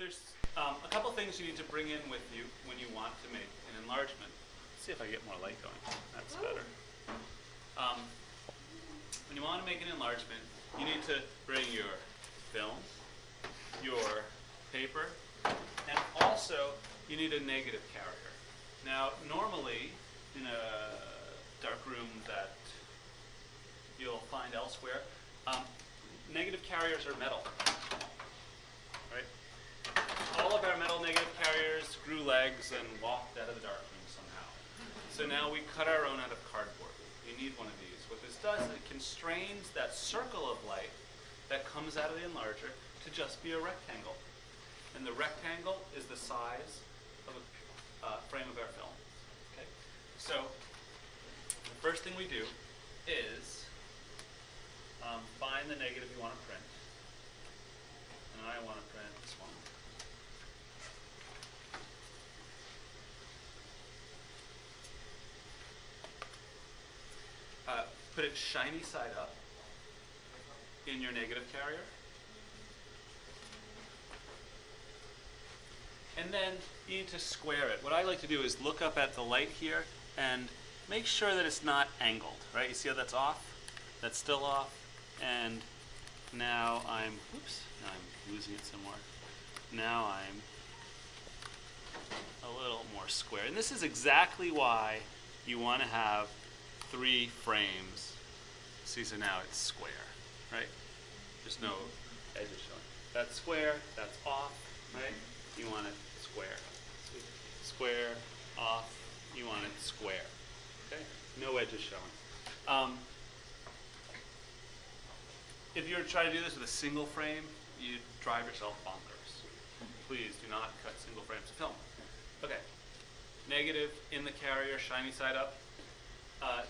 there's a couple things you need to bring in with you when you want to make an enlargement. Let's see if I get more light going. That's better. When you want to make an enlargement, you need to bring your film, your paper, and also you need a negative carrier. Now, normally in a dark room that you'll find elsewhere, negative carriers are metal, right? All of our metal negative carriers grew legs and walked out of the dark room somehow. So now we cut our own out of cardboard. You need one of these. What this does is it constrains that circle of light that comes out of the enlarger to just be a rectangle. And the rectangle is the size of a frame of our film. Okay? So the first thing we do is find the negative you want to print. And I want to print this one. Put it shiny side up in your negative carrier. And then you need to square it. What I like to do is look up at the light here and make sure that it's not angled, right? You see how that's off? That's still off. And now I'm losing it somewhere. Now I'm a little more square. And this is exactly why you want to have 3 frames. See, so now it's square, right? There's no edges showing. That's square, that's off, right? You want it square. Square, off, you want it square. Okay? No edges showing. If you're trying to do this with a single frame, you drive yourself bonkers. Please do not cut single frames of film. Okay. Negative in the carrier, shiny side up.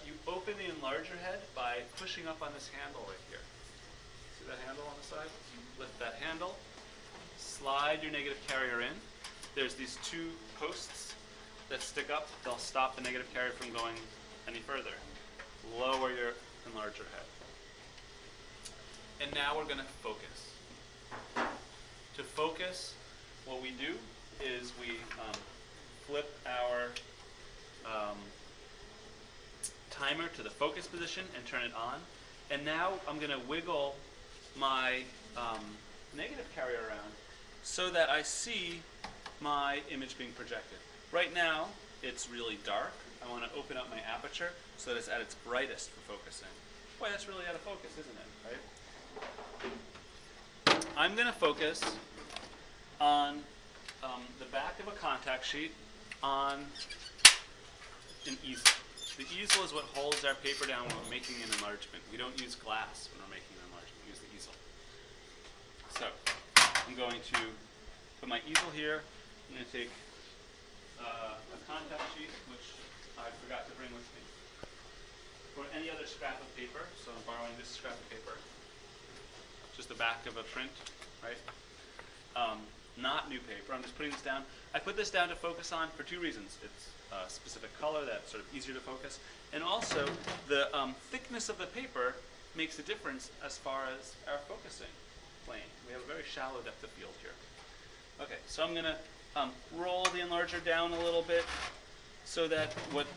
You open the enlarger head by pushing up on this handle right here. See that handle on the side? Lift that handle. Slide your negative carrier in. There's these 2 posts that stick up. They'll stop the negative carrier from going any further. Lower your enlarger head. And now we're going to focus. To focus, what we do is we flip our timer to the focus position and turn it on. And now I'm going to wiggle my negative carrier around so that I see my image being projected. Right now, it's really dark. I want to open up my aperture so that it's at its brightest for focusing. Boy, that's really out of focus, isn't it? Right? I'm going to focus on the back of a contact sheet on an easel. The easel is what holds our paper down when we're making an enlargement. We don't use glass when we're making an enlargement. We use the easel. So I'm going to put my easel here. I'm going to take a contact sheet, which I forgot to bring with me, or any other scrap of paper. So I'm borrowing this scrap of paper. Just the back of a print, right? Not new paper. I'm just putting this down. I put this down to focus on for 2 reasons. It's a specific color that's sort of easier to focus, and also the thickness of the paper makes a difference as far as our focusing plane. We have a very shallow depth of field here. Okay, so I'm going to roll the enlarger down a little bit so that what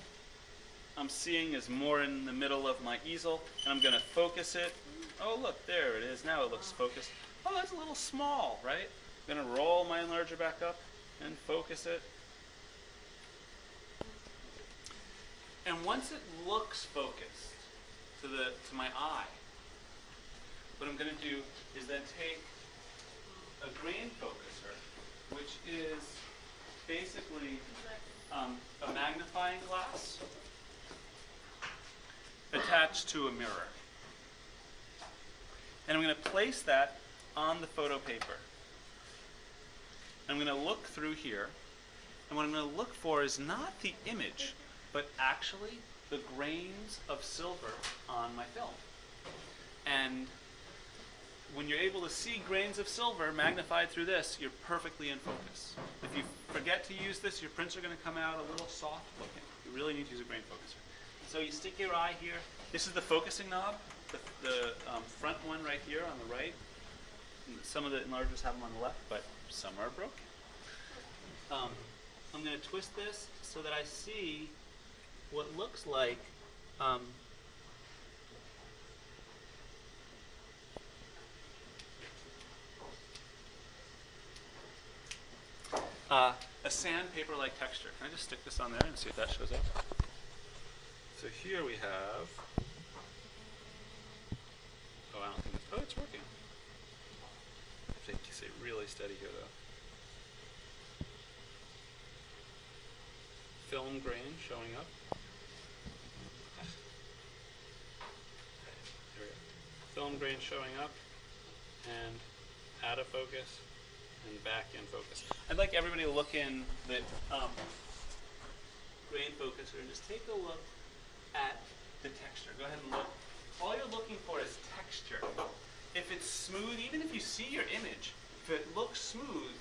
I'm seeing is more in the middle of my easel, and I'm going to focus it. Oh, look, there it is. Now it looks focused. Oh, that's a little small, right? I'm going to roll my enlarger back up and focus it. And once it looks focused to my eye, what I'm going to do is then take a grain focuser, which is basically a magnifying glass attached to a mirror. And I'm going to place that on the photo paper. I'm going to look through here, and what I'm going to look for is not the image, but actually the grains of silver on my film. And when you're able to see grains of silver magnified through this, you're perfectly in focus. If you forget to use this, your prints are going to come out a little soft looking. You really need to use a grain focuser. So you stick your eye here. This is the focusing knob, the front one right here on the right. Some of the enlargers have them on the left, but some are broken. I'm going to twist this so that I see what looks like a sandpaper-like texture. Can I just stick this on there and see if that shows up? So here we have, oh, I don't think it's, oh, it's working. I have to stay really steady here though. Film grain showing up. There we go. Film grain showing up, and out of focus, and back in focus. I'd like everybody to look in the grain focuser and just take a look at the texture. Go ahead and look. All you're looking for is texture. If it's smooth, even if you see your image, if it looks smooth,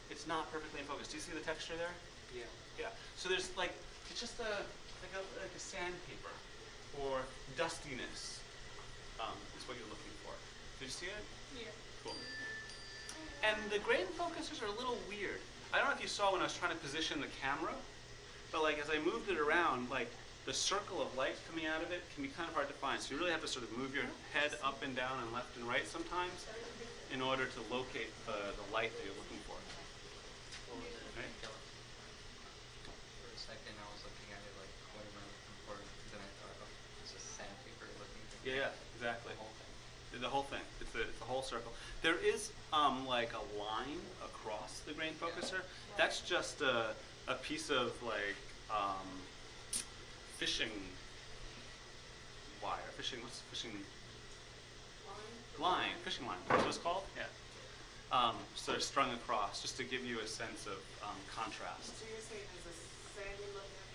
it's not perfectly in focus. Do you see the texture there? Yeah. Yeah. So there's like, it's just like a sandpaper or dustiness is what you're looking for. Did you see it? Yeah. Cool. And the grain focusers are a little weird. I don't know if you saw when I was trying to position the camera, but like as I moved it around, like the circle of light coming out of it can be kind of hard to find. So you really have to sort of move your head up and down and left and right sometimes in order to locate the light that you're looking for. Right? For a second, I was looking at it like, what am I looking for? And then I thought, oh, it's just sandpaper looking. Yeah, exactly. The whole thing. The whole thing. It's the whole circle. There is like a line across the grain focuser. That's just a piece of like fishing wire. What's fishing? Line. Fishing line. That's what it's called? Yeah. So they're strung across just to give you a sense of contrast. So you're saying there's a sandy look at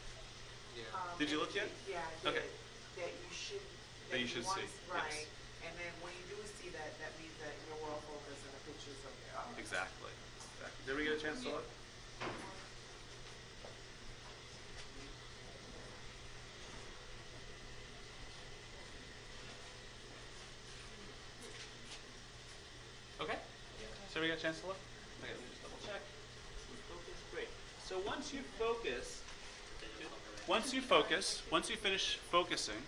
Yeah. Did you look yet? Yeah, I Okay. did. That you should. That you should see, Right. yes. And then when you do see that, that means that you're well focused and the pictures are there. Exactly. Did we get a chance to look? Okay. So we got a chance to look? Okay, let me just double check. Focus, great. So once you finish focusing,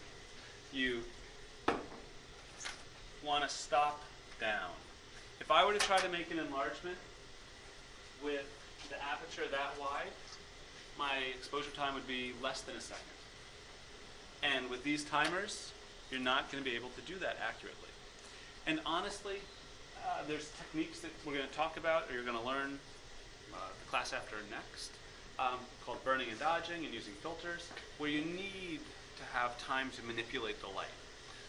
you want to stop down. If I were to try to make an enlargement with the aperture that wide, my exposure time would be less than a second. And with these timers, you're not going to be able to do that accurately. And honestly, there's techniques that we're going to talk about, or you're going to learn the class after next, called burning and dodging and using filters, where you need to have time to manipulate the light.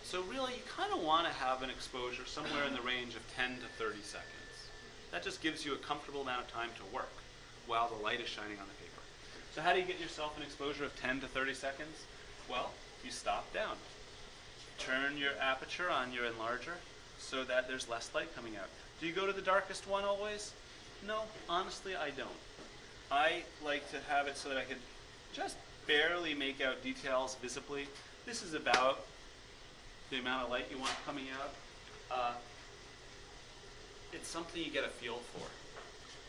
So really, you kind of want to have an exposure somewhere in the range of 10 to 30 seconds. That just gives you a comfortable amount of time to work while the light is shining on the paper. So how do you get yourself an exposure of 10 to 30 seconds? Well, you stop down. Turn your aperture on your enlarger so that there's less light coming out. Do you go to the darkest one always? No, honestly, I don't. I like to have it so that I can just barely make out details visibly. This is about the amount of light you want coming out. It's something you get a feel for.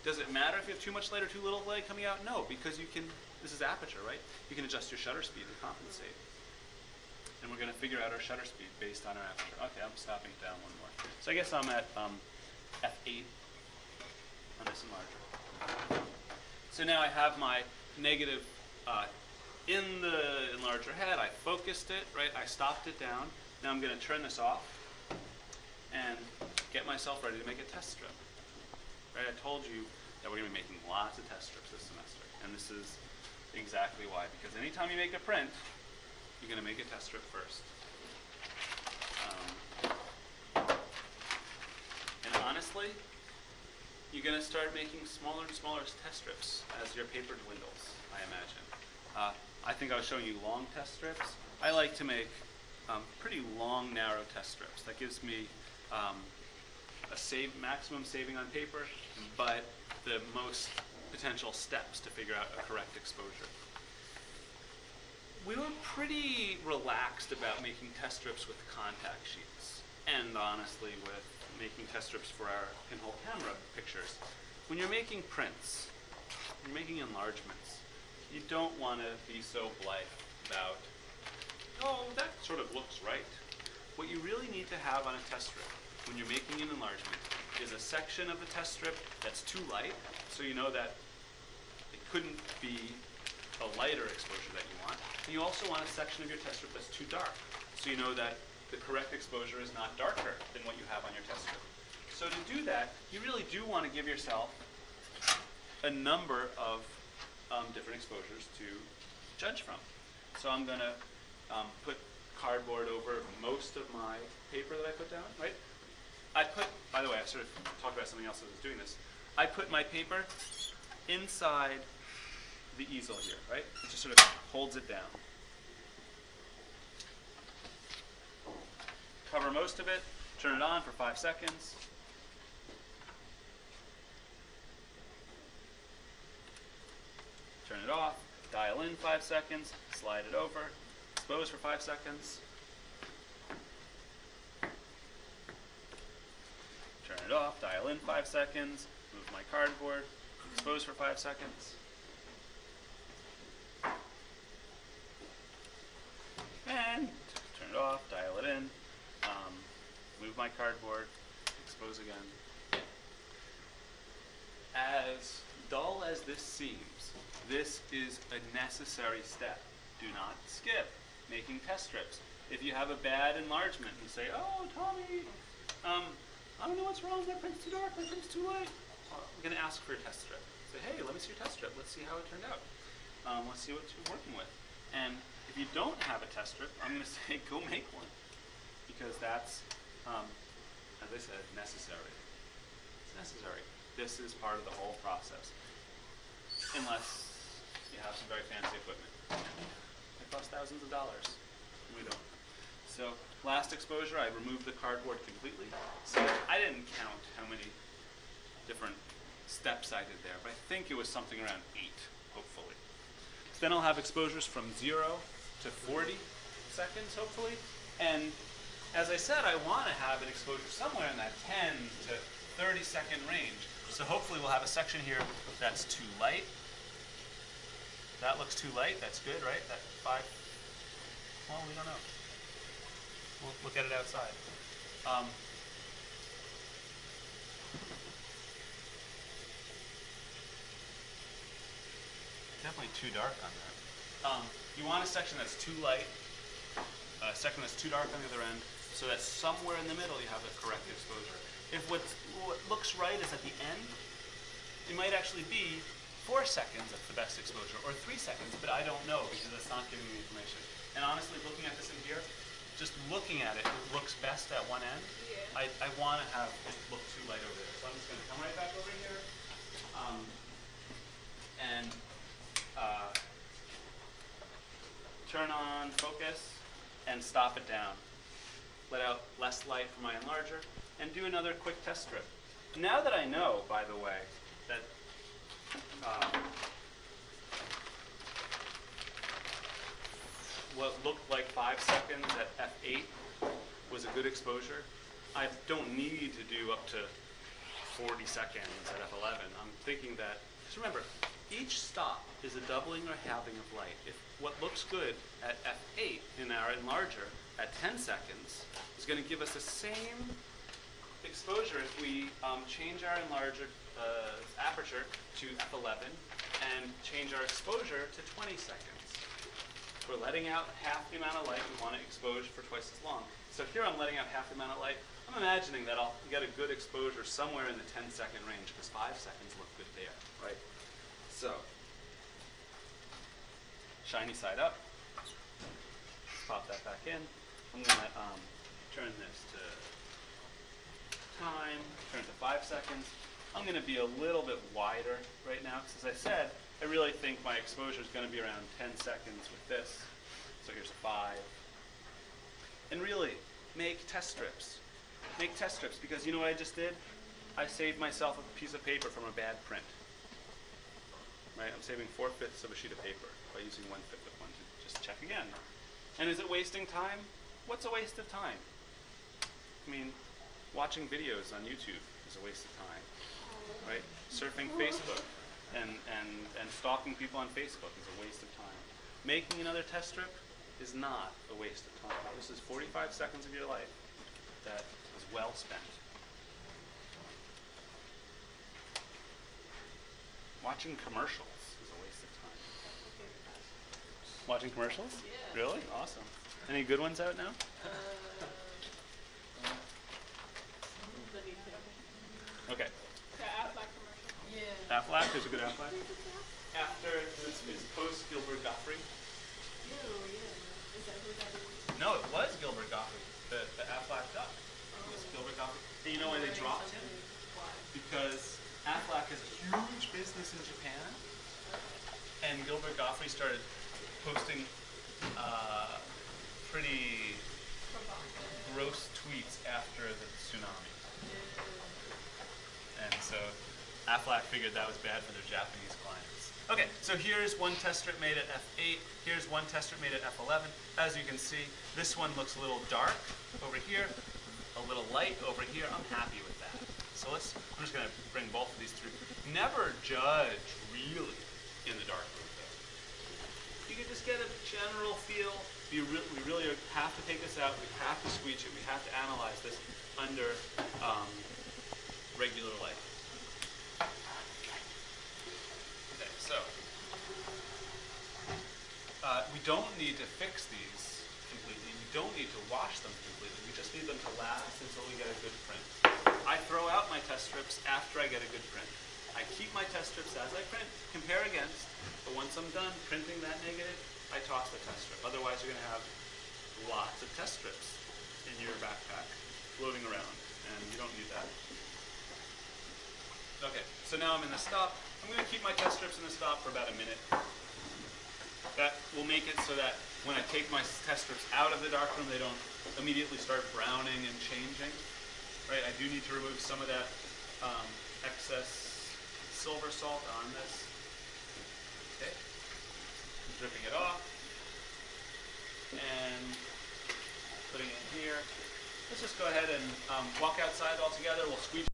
Does it matter if you have too much light or too little light coming out? No, because you can, this is aperture, right? You can adjust your shutter speed to compensate. And we're going to figure out our shutter speed based on our aperture. Okay, I'm stopping it down one more. So I guess I'm at f8 on this enlarger. So now I have my negative in the enlarger head. I focused it, right? I stopped it down. Now I'm going to turn this off and get myself ready to make a test strip. Right? I told you that we're going to be making lots of test strips this semester. And this is exactly why. Because anytime you make a print, you're going to make a test strip first. And honestly, you're going to start making smaller and smaller test strips as your paper dwindles, I imagine. I think I was showing you long test strips. I like to make pretty long, narrow test strips. That gives me a maximum saving on paper, but the most potential steps to figure out a correct exposure. We were pretty relaxed about making test strips with contact sheets, and honestly with making test strips for our pinhole camera pictures. When you're making prints, you're making enlargements, you don't want to be so blithe about, oh, that sort of looks right. What you really need to have on a test strip when you're making an enlargement is a section of the test strip that's too light, so you know that it couldn't be a lighter exposure that you want. And you also want a section of your test strip that's too dark, so you know that the correct exposure is not darker than what you have on your test strip. So to do that, you really do want to give yourself a number of different exposures to judge from. So I'm going to put cardboard over most of my paper that I put down, right? By the way, I sort of talked about something else as I was doing this. I put my paper inside the easel here, right? It just sort of holds it down. Cover most of it, turn it on for 5 seconds. Turn it off, dial in 5 seconds, slide it over, expose for 5 seconds. Turn it off, dial in 5 seconds, move my cardboard, expose for 5 seconds. And turn it off, dial it in, move my cardboard, expose again. As dull as this seems, this is a necessary step. Do not skip making test strips. If you have a bad enlargement, you say, oh, Tommy, I don't know what's wrong, my print's too dark, my print's too light. Well, I'm going to ask for a test strip. Say, hey, let me see your test strip. Let's see how it turned out. Let's see what you're working with. And if you don't have a test strip, I'm going to say, go make one. Because that's, as I said, necessary. It's necessary. This is part of the whole process. Unless you have some very fancy equipment. It costs thousands of dollars. We don't. So last exposure, I removed the cardboard completely. So I didn't count how many different steps I did there, but I think it was something around 8, hopefully. So then I'll have exposures from 0 to 40 seconds, hopefully. And as I said, I want to have an exposure somewhere in that 10 to 30 second range. So hopefully we'll have a section here that's too light. That looks too light. That's good, right? That 5. Well, we don't know. We'll look at it outside. Definitely too dark on that. You want a section that's too light, a section that's too dark on the other end, so that somewhere in the middle you have the correct exposure. If what looks right is at the end, it might actually be 4 seconds that's the best exposure, or 3 seconds, but I don't know because it's not giving me information. And honestly, looking at this in here, just looking at it, it looks best at one end. Yeah. I want to have it look too light over there. So I'm just going to come right back over here and turn on focus and stop it down. Let out less light from my enlarger and do another quick test strip. Now that I know, by the way, that what looked like 5 seconds at f8 was a good exposure, I don't need to do up to 40 seconds at f11. I'm thinking that, just remember, each stop is a doubling or halving of light. If what looks good at f8 in our enlarger at 10 seconds is going to give us the same exposure if we change our enlarger aperture to f11 and change our exposure to 20 seconds. We're letting out half the amount of light. We want to expose for twice as long. So here I'm letting out half the amount of light. I'm imagining that I'll get a good exposure somewhere in the 10-second range because 5 seconds look good there, right? So, shiny side up. Let's pop that back in. I'm going to turn this to time, turn it to 5 seconds. I'm going to be a little bit wider right now because, as I said, I really think my exposure is going to be around 10 seconds with this. So here's a 5. And really, make test strips. Make test strips because you know what I just did? I saved myself a piece of paper from a bad print. Right? I'm saving 4/5 of a sheet of paper by using 1/5 of one to just check again. And is it wasting time? What's a waste of time? I mean, Watching videos on YouTube is a waste of time, right? Surfing Facebook and stalking people on Facebook is a waste of time. Making another test strip is not a waste of time. This is 45 seconds of your life that is well spent. Watching commercials is a waste of time. Watching commercials? Yeah. Really? Awesome. Any good ones out now? Okay. The Aflac commercial. Yeah. Aflac, there's a good Aflac. After this is post Gilbert Gottfried. Yeah. Is that who that is? No, it was Gilbert Gottfried. The Aflac duck was Gilbert Gottfried. And you know why they dropped him? Why? Because Aflac has a huge business in Japan, and Gilbert Gottfried started posting pretty gross tweets after the tsunami. And so Aflac figured that was bad for their Japanese clients. Okay, so here's one test strip made at f8. Here's one test strip made at f11. As you can see, this one looks a little dark over here, a little light over here. I'm happy with that. So I'm just going to bring both of these through. Never judge really in the dark room, though. You can just get a general feel. We really have to take this out. We have to squeeze it. We have to analyze this under regular light. Okay, so we don't need to fix these completely. We don't need to wash them completely. We just need them to last until we get a good print. I throw out my test strips after I get a good print. I keep my test strips as I print, compare against, but once I'm done printing that negative, I toss the test strip. Otherwise, you're going to have lots of test strips in your backpack floating around, and you don't need that. Okay, so now I'm in the stop. I'm going to keep my test strips in the stop for about a minute. That will make it so that when I take my test strips out of the darkroom, they don't immediately start browning and changing. Right? I do need to remove some of that excess silver salt on this. Okay. Dripping it off and putting it in here. Let's just go ahead and walk outside all together. We'll squeeze